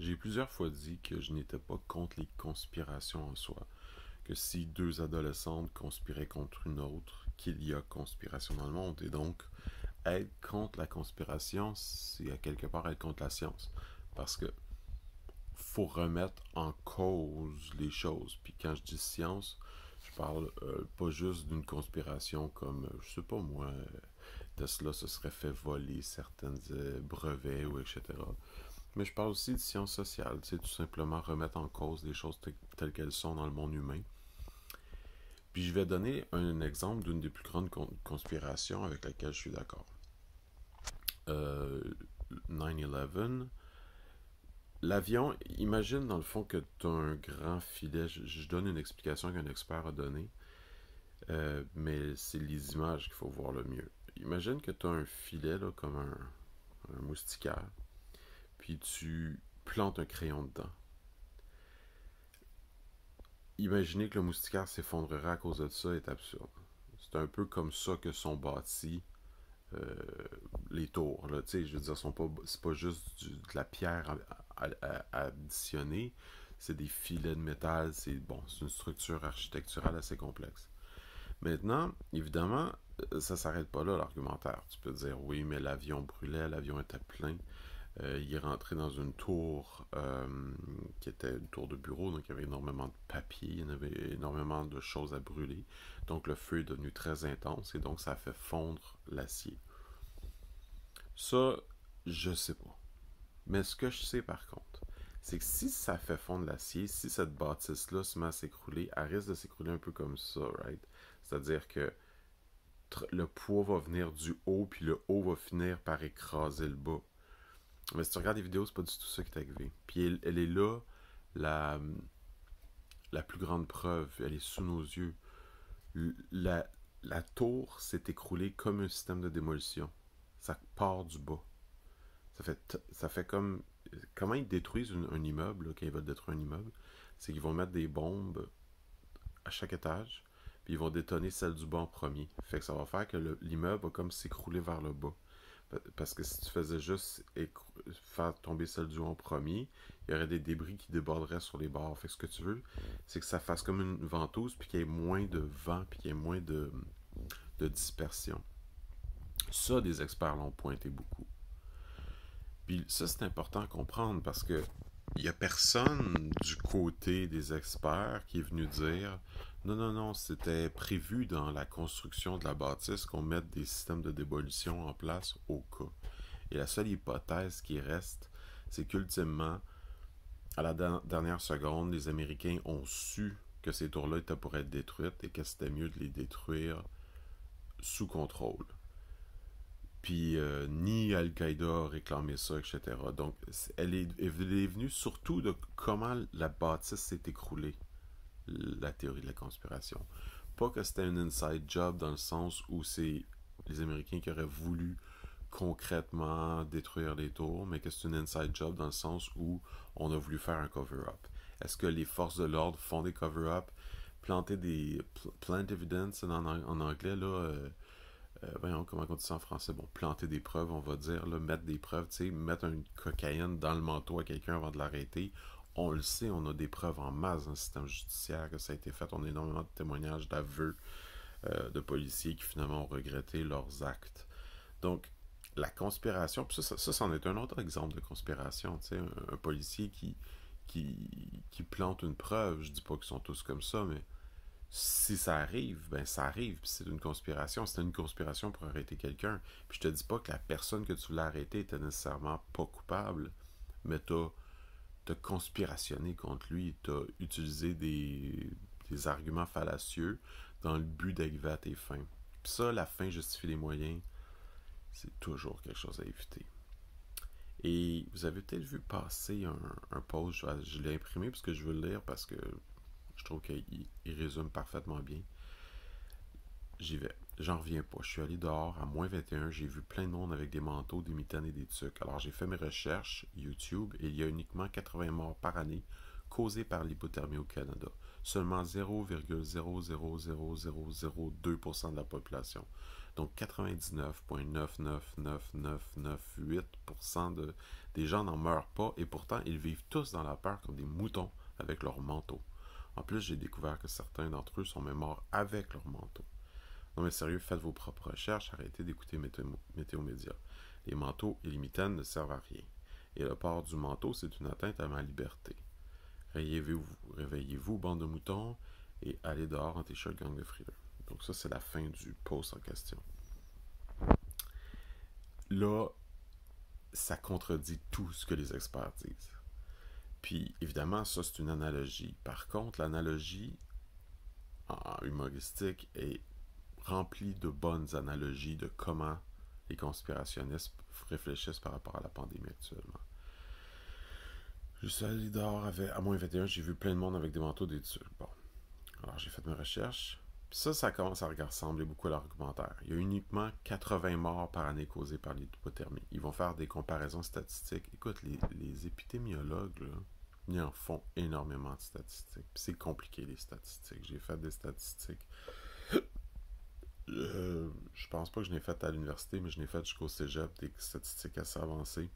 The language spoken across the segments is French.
J'ai plusieurs fois dit que je n'étais pas contre les conspirations en soi, que si deux adolescentes conspiraient contre une autre, qu'il y a conspiration dans le monde, et donc être contre la conspiration, c'est à quelque part être contre la science, parce que faut remettre en cause les choses. Puis quand je dis science, je parle pas juste d'une conspiration comme, je sais pas moi, Tesla se serait fait voler certains brevets ou etc. Mais je parle aussi de sciences sociales, c'est tout simplement remettre en cause les choses telles qu'elles sont dans le monde humain. Puis je vais donner un exemple d'une des plus grandes conspirations avec laquelle je suis d'accord. Euh, 9/11, l'avion, imagine dans le fond que tu as un grand filet. Je donne une explication qu'un expert a donnée, mais c'est les images qu'il faut voir le mieux. Imagine que tu as un filet là, comme un moustiquaire, puis tu plantes un crayon dedans. Imaginer que le moustiquaire s'effondrerait à cause de ça est absurde. C'est un peu comme ça que sont bâtis euh, les tours. Là. Je veux dire, c'est pas juste de la pierre à additionner, c'est des filets de métal, c'est une structure architecturale assez complexe. Maintenant, évidemment, ça s'arrête pas là l'argumentaire. Tu peux dire oui, mais l'avion brûlait, l'avion était plein. Il est rentré dans une tour qui était une tour de bureau, donc il y avait énormément de papier, il y avait énormément de choses à brûler. Donc le feu est devenu très intense et donc ça a fait fondre l'acier. Ça, je sais pas. Mais ce que je sais par contre, c'est que si ça fait fondre l'acier, si cette bâtisse-là se met à s'écrouler, elle risque de s'écrouler un peu comme ça, right? C'est-à-dire que le poids va venir du haut, puis le haut va finir par écraser le bas. Mais si tu regardes les vidéos, c'est pas du tout ça qui est arrivé. Puis elle est là, la, la plus grande preuve, elle est sous nos yeux. La, la tour s'est écroulée comme un système de démolition. Ça part du bas. Ça fait comme. Comment ils détruisent un immeuble, là, quand ils veulent détruire un immeuble? C'est qu'ils vont mettre des bombes à chaque étage, puis ils vont détonner celle du bas en premier. Fait que ça va faire que l'immeuble va comme s'écrouler vers le bas. Parce que si tu faisais juste faire tomber celle du haut en premier, il y aurait des débris qui déborderaient sur les bords. Fait que ce que tu veux, c'est que ça fasse comme une ventouse, puis qu'il y ait moins de vent, puis qu'il y ait moins de dispersion. Ça, des experts l'ont pointé beaucoup. Puis ça, c'est important à comprendre parce que il n'y a personne du côté des experts qui est venu dire non, non, non, c'était prévu dans la construction de la bâtisse qu'on mette des systèmes de démolition en place au cas. Et la seule hypothèse qui reste, c'est qu'ultimement, à la dernière seconde, les Américains ont su que ces tours-là étaient pour être détruites et que c'était mieux de les détruire sous contrôle. Puis ni Al-Qaïda a réclamé ça, etc. Donc, elle est venue surtout de comment la bâtisse s'est écroulée, la théorie de la conspiration. Pas que c'était un inside job dans le sens où c'est les Américains qui auraient voulu concrètement détruire les tours, mais que c'est une inside job dans le sens où on a voulu faire un cover-up. Est-ce que les forces de l'ordre font des cover-up? Planter des plant evidence en anglais, là, voyons comment on dit ça en français, bon, planter des preuves, on va dire, là, mettre des preuves, tu sais, mettre une cocaïne dans le manteau à quelqu'un avant de l'arrêter. On le sait, on a des preuves en masse dans le système judiciaire que ça a été fait. On a énormément de témoignages, d'aveux de policiers qui finalement ont regretté leurs actes. Donc, la conspiration, puis ça c'en est un autre exemple de conspiration, tu sais, un policier qui plante une preuve. Je dis pas qu'ils sont tous comme ça, mais si ça arrive, ben ça arrive, puis c'est une conspiration. C'était une conspiration pour arrêter quelqu'un. Puis je te dis pas que la personne que tu voulais arrêter était nécessairement pas coupable, mais t'as conspirationné contre lui, t'as utilisé des arguments fallacieux dans le but d'arriver à tes fins. Puis ça, la fin justifie les moyens, c'est toujours quelque chose à éviter. Et vous avez peut-être vu passer un post, je l'ai imprimé parce que je veux le lire parce que je trouve qu'il résume parfaitement bien. J'y vais. J'en reviens pas. Je suis allé dehors à -21. J'ai vu plein de monde avec des manteaux, des mitaines et des tucs. Alors j'ai fait mes recherches YouTube et il y a uniquement 80 morts par année causées par l'hypothermie au Canada. Seulement 0,0000002% de la population. Donc 99,99998% Des gens n'en meurent pas et pourtant ils vivent tous dans la peur comme des moutons avec leur manteau. En plus, j'ai découvert que certains d'entre eux sont même morts avec leur manteau. Non mais sérieux, faites vos propres recherches, arrêtez d'écouter Météo Média. Les manteaux et les mitaines ne servent à rien. Et le port du manteau, c'est une atteinte à ma liberté. Réveillez-vous, bande de moutons, et allez dehors en t-shirt gang de frileux. Donc ça, c'est la fin du post en question. Là, ça contredit tout ce que les experts disent. Puis, évidemment, ça, c'est une analogie. Par contre, l'analogie en humoristique est remplie de bonnes analogies de comment les conspirationnistes réfléchissent par rapport à la pandémie actuellement. Je suis allé dehors à moins 21, j'ai vu plein de monde avec des manteaux d'études. Bon, alors j'ai fait mes recherches. Puis ça commence à ressembler beaucoup à l'argumentaire. Il y a uniquement 80 morts par année causées par l'hypothermie. Ils vont faire des comparaisons statistiques. Écoute, les épidémiologues, là, ils en font énormément de statistiques. Puis c'est compliqué, les statistiques. J'ai fait des statistiques. Je pense pas que je l'ai fait à l'université, mais je l'ai fait jusqu'au cégep, des statistiques assez avancées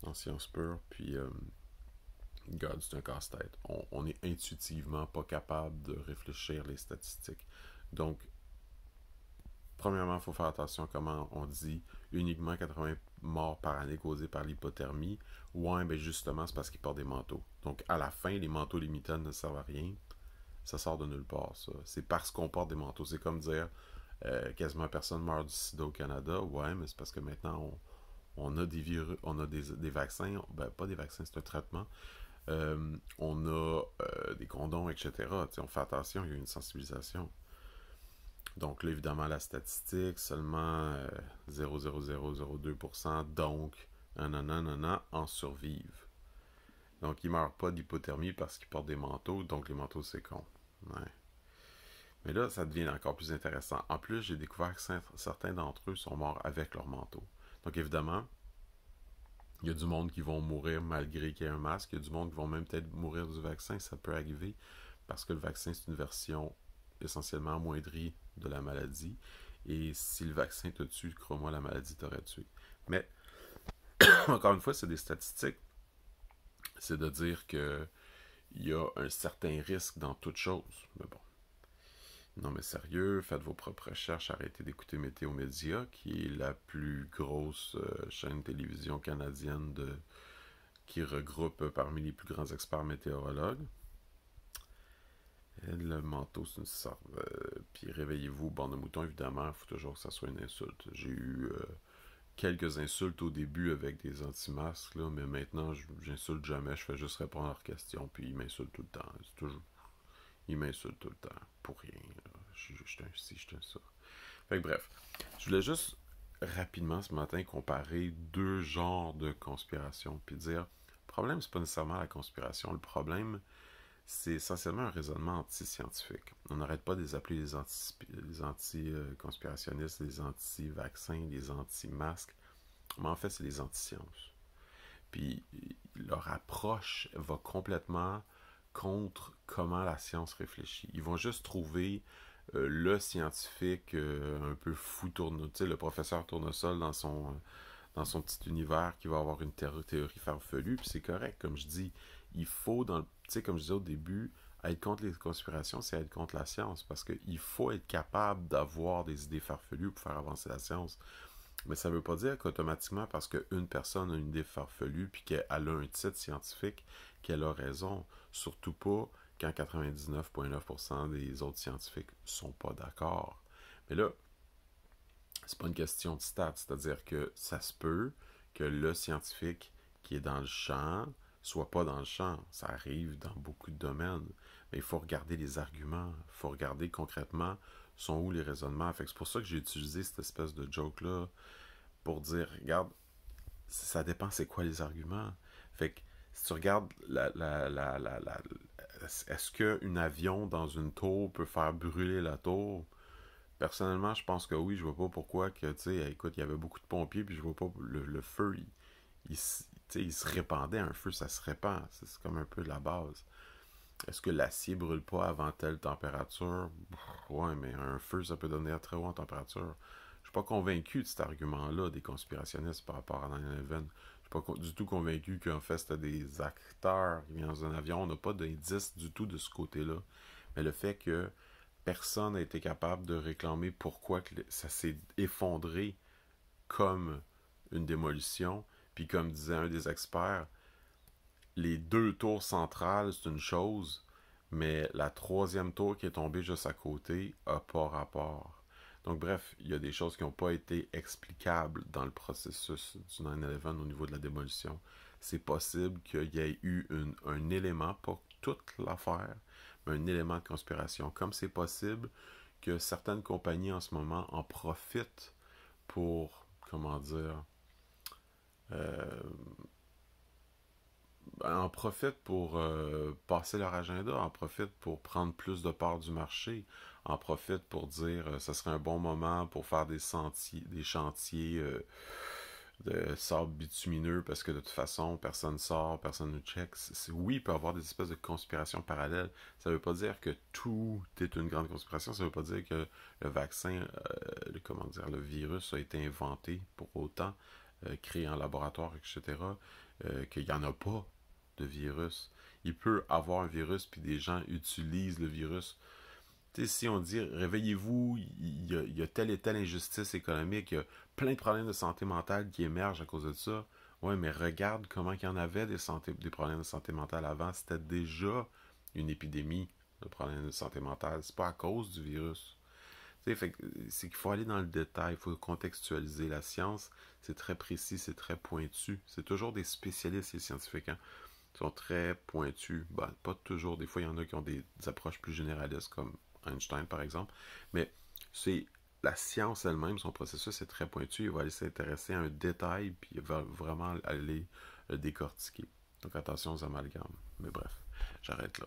en sciences pures. Puis, God, c'est un casse-tête. On est intuitivement pas capable de réfléchir les statistiques. Donc, premièrement, il faut faire attention à comment on dit uniquement 80 morts par année causées par l'hypothermie. Ouais, ben justement, c'est parce qu'ils portent des manteaux. Donc, à la fin, les manteaux, les mitaines ne servent à rien. Ça sort de nulle part, ça. C'est parce qu'on porte des manteaux. C'est comme dire quasiment personne meurt du sida au Canada. Ouais, mais c'est parce que maintenant, on a des virus, on a des vaccins. Ben, pas des vaccins, c'est un traitement. On a des condoms, etc. T'sais, on fait attention, il y a une sensibilisation. Donc là, évidemment, la statistique, seulement 0,0002%, donc, nanana, en survivent. Donc, ils ne meurent pas d'hypothermie parce qu'ils portent des manteaux, donc les manteaux, c'est con. Ouais. Mais là, ça devient encore plus intéressant. En plus, j'ai découvert que certains d'entre eux sont morts avec leur manteau. Donc, évidemment, il y a du monde qui vont mourir malgré qu'il y ait un masque. Il y a du monde qui vont même peut-être mourir du vaccin. Ça peut arriver parce que le vaccin, c'est une version essentiellement amoindrie de la maladie. Et si le vaccin te tue, crois-moi, la maladie t'aurait tué. Mais, encore une fois, c'est des statistiques. C'est de dire que il y a un certain risque dans toute chose. Mais bon. Non mais sérieux, faites vos propres recherches, arrêtez d'écouter Météo Média, qui est la plus grosse chaîne de télévision canadienne qui regroupe parmi les plus grands experts météorologues. Et le manteau, c'est une sorte. Puis réveillez-vous, bande de moutons, évidemment, il faut toujours que ça soit une insulte. J'ai eu quelques insultes au début avec des anti-masques, là, mais maintenant, j'insulte jamais, je fais juste répondre à leurs questions, puis ils m'insultent tout le temps. C'est toujours. Ils m'insultent tout le temps, pour rien. Je suis un ci, je suis un ça. Fait que bref, je voulais juste rapidement ce matin comparer deux genres de conspiration, puis dire, le problème, c'est pas nécessairement la conspiration, le problème, c'est essentiellement un raisonnement anti-scientifique. On n'arrête pas de les appeler les anti-conspirationnistes, les anti-vaccins, les anti-masques, mais en fait, c'est les anti-sciences. Puis leur approche va complètement contre comment la science réfléchit. Ils vont juste trouver le scientifique un peu fou tourne, tu sais, le professeur tournesol dans son petit univers qui va avoir une théorie farfelue, puis c'est correct, comme je dis, il faut, tu sais, comme je disais au début, être contre les conspirations, c'est être contre la science, parce qu'il faut être capable d'avoir des idées farfelues pour faire avancer la science. Mais ça ne veut pas dire qu'automatiquement, parce qu'une personne a une idée farfelue puis qu'elle a un titre scientifique, qu'elle a raison. Surtout pas quand 99,9% des autres scientifiques sont pas d'accord. Mais là, c'est pas une question de stats, c'est-à-dire que ça se peut que le scientifique qui est dans le champ soit pas dans le champ. Ça arrive dans beaucoup de domaines. Mais il faut regarder les arguments, il faut regarder concrètement sont où les raisonnements. Fait que c'est pour ça que j'ai utilisé cette espèce de joke-là pour dire, regarde, ça dépend c'est quoi les arguments. Fait que si tu regardes est-ce qu'un avion dans une tour peut faire brûler la tour? Personnellement, je pense que oui. Je vois pas pourquoi que, tu sais, écoute, il y avait beaucoup de pompiers, puis je vois pas le feu, il se répandait. Un feu, ça se répand. C'est comme un peu la base. Est-ce que l'acier brûle pas avant telle température? Ouais, mais un feu, ça peut donner à très haute température. Je suis pas convaincu de cet argument-là des conspirationnistes par rapport à 9/11. suis pas du tout convaincu qu'en fait c'était des acteurs qui viennent dans un avion. On n'a pas d'indice du tout de ce côté-là. Mais le fait que personne n'a été capable de réclamer pourquoi que ça s'est effondré comme une démolition, puis comme disait un des experts, les deux tours centrales, c'est une chose, mais la troisième tour qui est tombée juste à côté a pas rapport. Donc bref, il y a des choses qui n'ont pas été explicables dans le processus du 9/11 au niveau de la démolition. C'est possible qu'il y ait eu un élément, pas toute l'affaire, mais un élément de conspiration. Comme c'est possible que certaines compagnies en ce moment en profitent pour, comment dire, euh, en profitent pour passer leur agenda, en profitent pour prendre plus de parts du marché, en profitent pour dire ce serait un bon moment pour faire des chantiers de sable bitumineux parce que de toute façon, personne sort, personne ne check. Oui, il peut y avoir des espèces de conspirations parallèles. Ça ne veut pas dire que tout est une grande conspiration. Ça ne veut pas dire que le vaccin, comment dire, le virus a été inventé pour autant, créé en laboratoire, etc. Qu'il n'y en a pas de virus. Il peut avoir un virus, puis des gens utilisent le virus. Tu sais, si on dit réveillez-vous, il y a telle et telle injustice économique, il y a plein de problèmes de santé mentale qui émergent à cause de ça. Ouais, mais regarde comment il y en avait des problèmes de santé mentale avant. C'était déjà une épidémie de problèmes de santé mentale. C'est pas à cause du virus. Tu sais, c'est qu'il faut aller dans le détail, il faut contextualiser. La science, c'est très précis, c'est très pointu. C'est toujours des spécialistes et scientifiques, hein, qui sont très pointus. Ben, pas toujours. Des fois, il y en a qui ont des approches plus généralistes, comme Einstein, par exemple. Mais c'est la science elle-même, son processus est très pointu. Il va aller s'intéresser à un détail, puis il va vraiment aller le décortiquer. Donc attention aux amalgames. Mais bref, j'arrête là.